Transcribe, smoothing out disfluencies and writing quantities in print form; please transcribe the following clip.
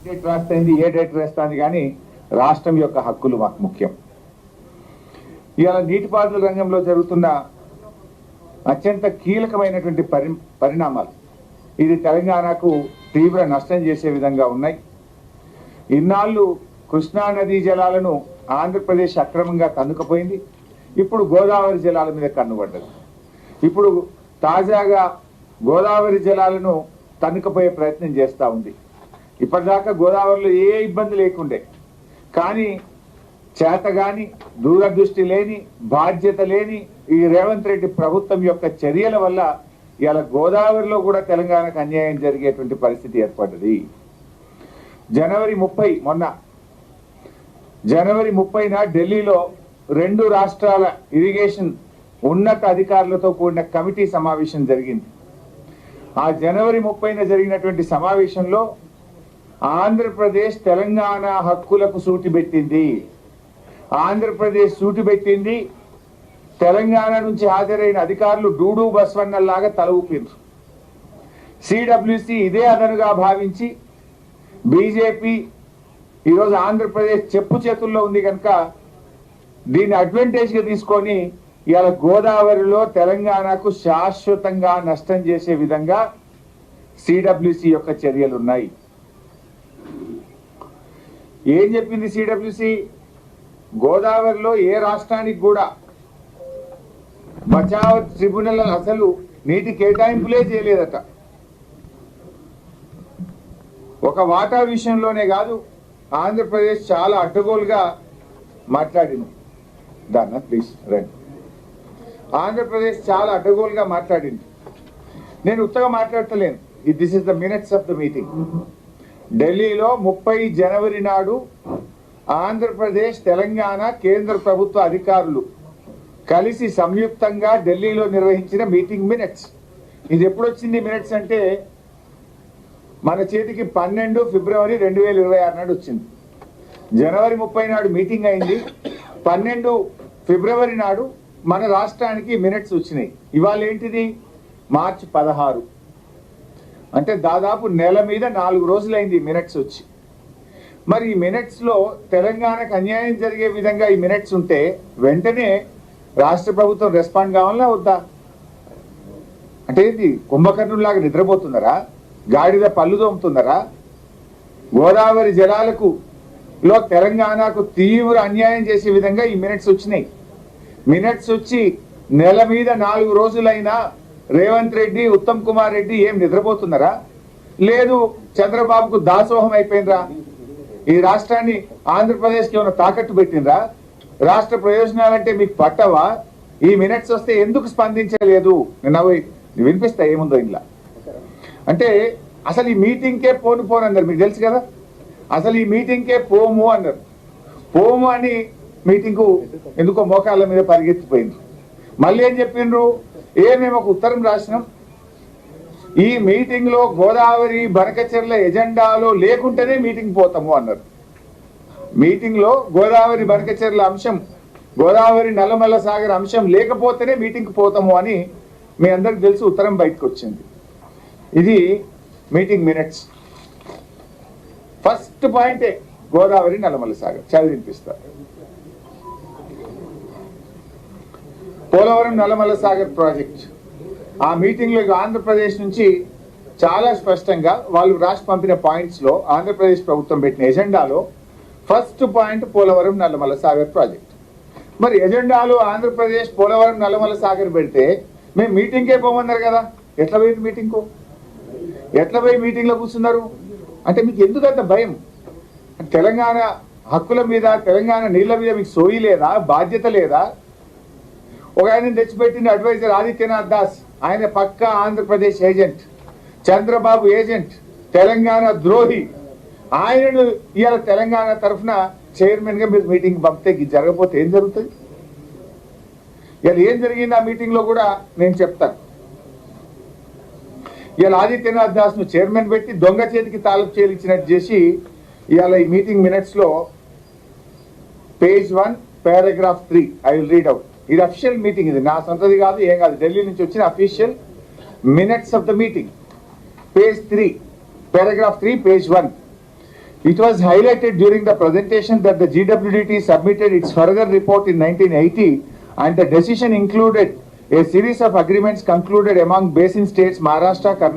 Date రాస్తుంది ఏ date రాస్తుంది కానీ రాష్ట్రం యొక్క హక్కులు మాకు ముఖ్యం. ఇవాళ నీటిపారుదల రంగంలో జరుగుతున్న అత్యంత కీలకమైనటువంటి పరిణామాలు ఇది తెలంగాణకు తీవ్ర నష్టం చేసే విధంగా ఉన్నాయి. ఇన్నాళ్ళు కృష్ణా నదీ జలాలను ఆంధ్రప్రదేశ్ అక్రమంగా తన్నుకపోయింది. ఇప్పుడు గోదావరి జలాల మీద కన్నుపడ్డది. ఇప్పుడు తాజాగా గోదావరి జలాలను తన్నుకపోయే ప్రయత్నం చేస్తూ ఉంది. ఇప్పటిదాకా గోదావరిలో ఏ ఇబ్బంది లేకుండే, కానీ చేతగాని దూరదృష్టి లేని బాధ్యత లేని ఈ రేవంత్ రెడ్డి ప్రభుత్వం యొక్క చర్యల వల్ల ఇవాళ గోదావరిలో కూడా తెలంగాణకు అన్యాయం జరిగేటువంటి పరిస్థితి ఏర్పడ్డది. జనవరి 30న ఢిల్లీలో 2 రాష్ట్రాల ఇరిగేషన్ ఉన్నత అధికారులతో కూడిన కమిటీ సమావేశం జరిగింది. ఆ జనవరి 30న జరిగినటువంటి సమావేశంలో ఆంధ్రప్రదేశ్ తెలంగాణ హక్కులకు సూటి పెట్టింది. ఆంధ్రప్రదేశ్ సూటి పెట్టింది. తెలంగాణ నుంచి హాజరైన అధికారులు డూడు బస్వన్నల్లాగా తల ఊపిండ్రు. సిడబ్ల్యూసి ఇదే అదనుగా భావించి బీజేపీ ఈరోజు ఆంధ్రప్రదేశ్ చెప్పు చేతుల్లో ఉంది కనుక దీన్ని అడ్వాంటేజ్గా తీసుకొని ఇవాళ గోదావరిలో తెలంగాణకు శాశ్వతంగా నష్టం చేసే విధంగా సిడబ్ల్యూసి యొక్క చర్యలు ఉన్నాయి. ఏం చెప్పింది సిడబ్ల్యూసి? గోదావరిలో ఏ రాష్ట్రానికి కూడా బచావ్ ట్రిబ్యునల్ అసలు నీటి కేటాయింపులే చేయలేదట. ఒక వాటా విషయంలోనే కాదు, ఆంధ్రప్రదేశ్ చాలా అడ్డగోలుగా మాట్లాడింది. దాన్న ప్లీజ్ రండి. ఆంధ్రప్రదేశ్ చాలా అడ్డగోలుగా మాట్లాడింది. నేను ఉత్తగా మాట్లాడతలేను. This is the minutes of the meeting. ఢిల్లీలో 30 జనవరి నాడు ఆంధ్రప్రదేశ్ తెలంగాణ కేంద్ర ప్రభుత్వ అధికారులు కలిసి సంయుక్తంగా ఢిల్లీలో నిర్వహించిన మీటింగ్ మినిట్స్. ఇది ఎప్పుడు వచ్చింది మినిట్స్ అంటే మన చేతికి 12 ఫిబ్రవరి 2026 నాడు వచ్చింది. జనవరి 30 నాడు మీటింగ్ అయింది. 12 ఫిబ్రవరి నాడు మన రాష్ట్రానికి మినిట్స్ వచ్చినాయి. ఇవాళ ఏంటిది? మార్చి 16. అంటే దాదాపు నెల మీద 4 రోజులైంది ఈ మినిట్స్ వచ్చి. మరి ఈ మినిట్స్ లో తెలంగాణకు అన్యాయం జరిగే విధంగా ఈ మినిట్స్ ఉంటే వెంటనే రాష్ట్ర ప్రభుత్వం రెస్పాండ్ కావాలా వద్దా? అంటే ఇది కుంభకర్ణులాగా నిద్రపోతున్నారా? గాడిద పళ్ళు తోముతున్నారా? గోదావరి జలాలకు తెలంగాణకు తీవ్ర అన్యాయం చేసే విధంగా ఈ మినిట్స్ వచ్చినాయి. మినిట్స్ వచ్చి నెల మీద 4 రోజులైనా రేవంత్ రెడ్డి, ఉత్తమ్ కుమార్ రెడ్డి ఏం నిద్రపోతున్నారా? లేదు చంద్రబాబుకు దాసోహం అయిపోయినరా? ఈ రాష్ట్రాన్ని ఆంధ్రప్రదేశ్కి ఏమైనా తాకట్టు పెట్టినరా? రాష్ట్ర ప్రయోజనాలంటే మీకు పట్టవా? ఈ మినిట్స్ వస్తే ఎందుకు స్పందించలేదు? వినిపిస్తా ఏముందో ఇంట్లో. అంటే అసలు ఈ మీటింగ్కే పోను అన్నారు. మీకు తెలుసు కదా, అసలు ఈ మీటింగ్కే పోము అన్నారు. పోము అని మీటింగ్కు ఎందుకో మోకాళ్ళ మీద పరిగెత్తిపోయింది. మళ్ళీ ఏం చెప్పిండ్రు? మేము ఒక ఉత్తరం రాసినాం, ఈ మీటింగ్ లో గోదావరి బనకచెర్ల ఎజెండాలో లేకుంటేనే మీటింగ్ పోతాము అన్నారు. మీటింగ్ లో గోదావరి బనకచెర్ల అంశం, గోదావరి నల్లమల్ల సాగర్ అంశం లేకపోతేనే మీటింగ్ పోతాము అని మీ అందరికి తెలిసి ఉత్తరం బయటకు వచ్చింది. ఇది మీటింగ్ మినిట్స్. ఫస్ట్ పాయింటే గోదావరి నల్లమల్ల సాగర్ చదివినిపిస్తారు. పోలవరం నల్లమల్ల సాగర్ ప్రాజెక్ట్ ఆ మీటింగ్ లో ఆంధ్రప్రదేశ్ నుంచి చాలా స్పష్టంగా వాళ్ళు రాసి పంపిన పాయింట్స్ లో ఆంధ్రప్రదేశ్ ప్రభుత్వం పెట్టిన ఎజెండాలో first point Polavaram Nallamala Sagar project. మరి ఎజెండాలో ఆంధ్రప్రదేశ్ పోలవరం నల్లమల్ల సాగర్ పెడితే మేము మీటింగ్కే పోమన్నారు కదా, ఎట్లా పోయింది మీటింగ్కు? ఎట్లా పోయి మీటింగ్ లో కూర్చున్నారు? అంటే మీకు ఎందుకంత భయం? తెలంగాణ హక్కుల మీద, తెలంగాణ నీళ్ల మీద మీకు సోయి లేదా, బాధ్యత లేదా? ఒక ఆయన తెచ్చిపెట్టిన అడ్వైజర్ ఆదిత్యనాథ్ దాస్, ఆయన పక్కా ఆంధ్రప్రదేశ్ ఏజెంట్, చంద్రబాబు ఏజెంట్, తెలంగాణ ద్రోహి. ఆయనను ఇవాళ తెలంగాణ తరఫున చైర్మన్ గా మీరు మీటింగ్ పంపితే జరగకపోతే ఏం జరుగుతుంది? ఇవాళ ఏం జరిగింది ఆ మీటింగ్ లో కూడా నేను చెప్తాను. ఇవాళ ఆదిత్యనాథ్ దాస్ ను చైర్మన్ పెట్టి దొంగ చేతికి తాలపు చేయించినట్టు చేసి ఇవాళ ఈ మీటింగ్ మినిట్స్ లో page 1 paragraph 3 I will read out. ఇది అఫీషియల్ మీటింగ్, ఇది నా సొంతది కాదు, ఏం కాదు, ఢిల్లీ నుంచి వచ్చిన official minutes of the meeting. Page 3 paragraph 3 page 1. It was highlighted during the presentation that the GWDT submitted its further report in 1980 and the decision included a series of agreements concluded among basin states Maharashtra, Karnataka,